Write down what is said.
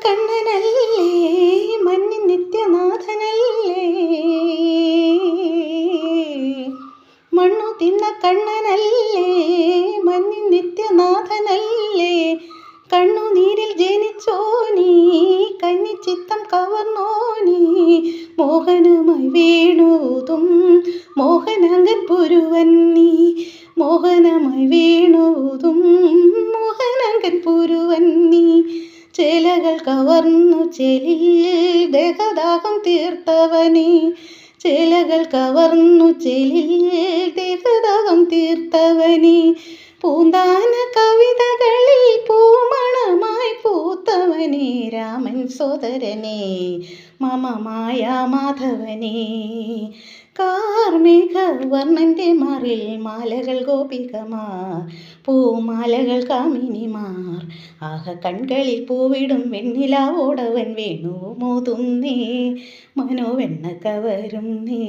കണ്ണനല്ലേ മഞ്ഞിൻ നിത്യനാഥനല്ലേ മണ്ണു തിന്ന കണ്ണനല്ലേ മഞ്ഞിൻ നിത്യനാഥനല്ലേ കണ്ണുനീരിൽ ജനിച്ചോനീ കന്നിച്ചിത്തം കവർന്നോനീ മോഹനമായി വീണുതും മോഹനാങ്കൻ പുരുവൻ നീ മോഹനമായി വീണുതും മോഹനാങ്കൻ പുരുവൻ നീ ചേലകൾ കവർന്നു ചെലിൽ ദേഹദാഹം തീർത്തവനേ ചേലകൾ കവർന്നു ചെലിൽ ദേഹദാഹം തീർത്തവനേ പൂന്താന കവിതകളിൽ പൂമണമായി പൂത്തവനേ രാമൻ സോദരനേ മമ മായാ മാധവനേ കാർമേഘ വർണ്ണൻ്റെ മാറിൽ മാലകൾ ഗോപികമാർ പൂമാലകൾ കാമിനിമാർ ആഹ കൺകളിൽ പൂവിടും വെണ്ണിലാവോടവൻ വേണു മോതുന്നേ മനോവെണ്ണ കവരുന്നേ